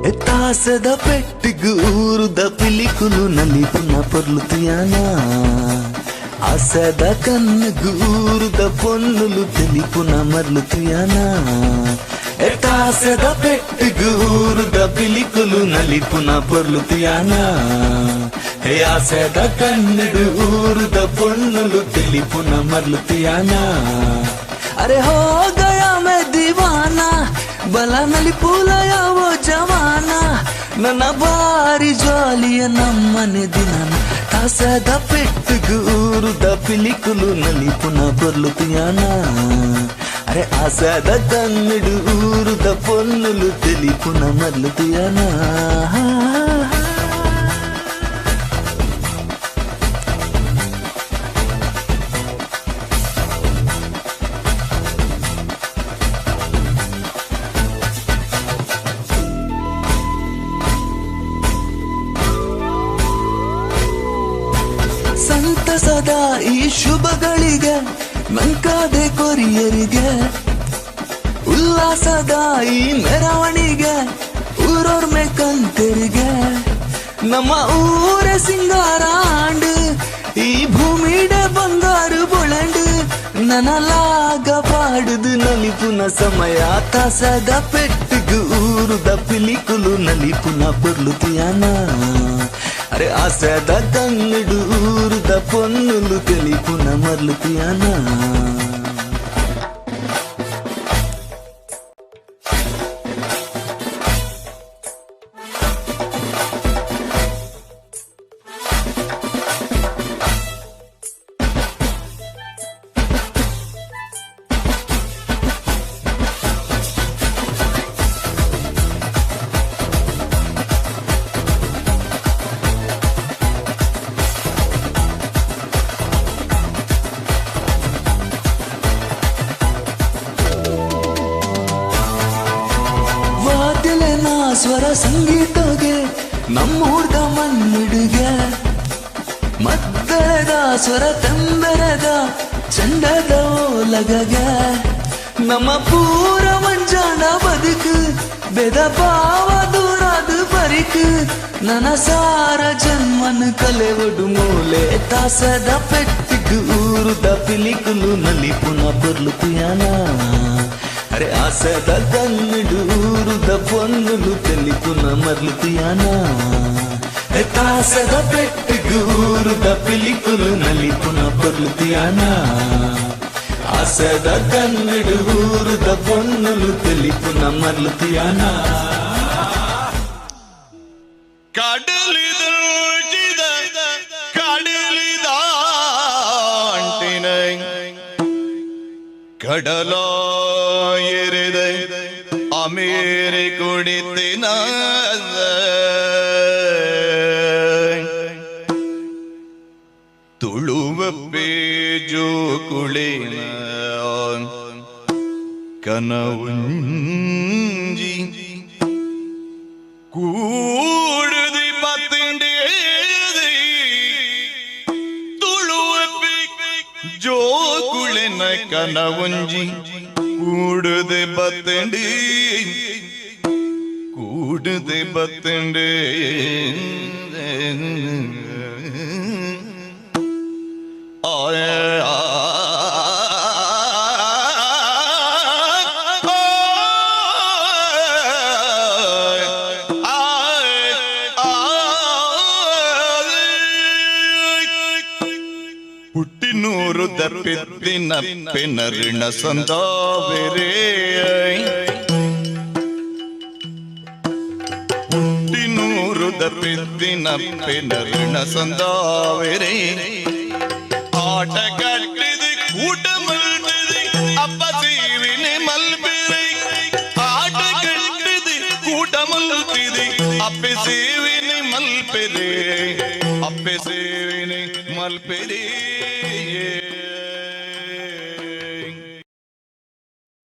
ఎత్తాసద పెట్టిగు ఊరుద పిలికులు నలిపున పొర్లుతియానా ఆసద కన్నుగు ఊరుద పొన్నులు తెలిపున మర్లుతియానా ఎత్తాసద పెట్టిగు ఊరుద పిలికులు నలిపున పొర్లుతియానా హే ఆసద కన్నుడు ఊరుద పొన్నులు తెలిపున మర్లుతియానా అరే హో గయా మే దీవానా ಬಲ ನಲಿಪುಲಯ ಓ ಜವಾನ ನನ್ನ ಬಾರಿ ಜ್ವಾಲಿಯ ನಮ್ಮನೆ ದಿನ ತಾಸದ ಪೆಟ್ಟುಗು ಊರುದ ಪಿಲಿಕುಲು ನಲಿಪುನ పొర్లుతియాన అరే ఆసద కన్నుడు ఊరుద పొన్నులు తెలిపున మర్లుతియాన ಸಂತಸದ ಈ ಶುಭಗಳಿಗೆ ನಂಕಾದೆ ಕೊರಿಯರಿಗೆ ಉಲ್ಲಾಸದ ಈ ಮೆರವಣಿಗೆ ಊರೊರ್ಮೆ ಕಂತೆರಿಗೆ ನಮ್ಮ ಊರ ಸಿಂಗಾರ ಆಂಡ್ ಈ ಭೂಮಿಡೆ ಬಂಗಾರು ಬೊಳಂಡು ನನಲಾಗ ಪಾಡುದು ನಲಿಪುನ ಸಮಯ ತಾಸದ ಪೆಟ್ಟಿಗು ಊರುದ ಪಿಲಿಕುಲು ನಲಿಪುನ పొర్లుతియానా అరే ఆసద కన్నుడు ఊరుద పొన్నులు తెలిపున మర్లుతియానా ಸ್ವರ ಸಂಗೀತಗೆ ನಮ್ಮೂರ್ದ ಮಣ್ಣಿಡುಗೆ ಮದ್ದಳದ ಸ್ವರ ತಂಬರದ ಚಂಡದ ಓಲಗಗೆ ನಮ್ಮ ಪೂರ ಮಂಜಾನ ಬದುಕು ಬೆದ ಭಾವ ದೂರಾದು ಪರಿಕು ನನ್ನ ಸಾರ ಜನ್ಮನ ಕಲೆವಡು ಮೂಲೆ ತಾಸದ ಪೆಟ್ಟಿಗು ಊರುದ ಪಿಲಿಕುಲು ನಲಿಪುನ పొర్లుతియానా అరే ఆసద కన్నుడు ఊరుద పొన్నులు తెలిపున మర్లుతియానా తాసద పెట్టిగు ఊరుద పిలికులు నలిపున పొర్లుతియానా ఆసద కన్నుడు ఊరుద పొన్నులు తెలిపున మర్లుతియానా ಕಡಲೋ ಎರೆದೆ ಅಮೇರಿ ಕುಡಿತಿನ ತುಳುವ ಪೇಜು ಕುಳಿನ ಕನವುಂಜಿ ಕೂಡದಿ ಪತ್ತಿಂಡಿ ತುಳುವ ಜೋ ಕುಳಿನ ಕನವುಂಜಿ ಕೂಡದೆ ಬತ್ತಂಡಿ ಕೂಡದೆ ಬತ್ತಂಡಿ ಹುಟ್ಟಿನೂರು ದಪ್ಪಿದ್ದಿನ ಪೆನರಿಣ ಸಂದಾವೆರೇ ಹುಟ್ಟಿನೂರು ದಪ್ಪಿದ್ದಿನ ಪೆನರಿಣ ಸಂದಾವೆರೇ ಆಟ ಕಟ್ಟಿದೆ ಊಟ ಮಲ್ಪಿದೆ ಅಪ್ಪ ಸೇವಿನಿ ಮಲ್ಪಿದೆ ಆಟ ಕಟ್ಟಿದೆ ಊಟ ಮಲ್ಪಿದೆ ಅಪ್ಪೆ ಸೇವಿನಿ ಮಲ್ಪಿದೆ ಅಪ್ಪೆ ಸೇವಿನಿ ಮಲ್ಪಿದೆ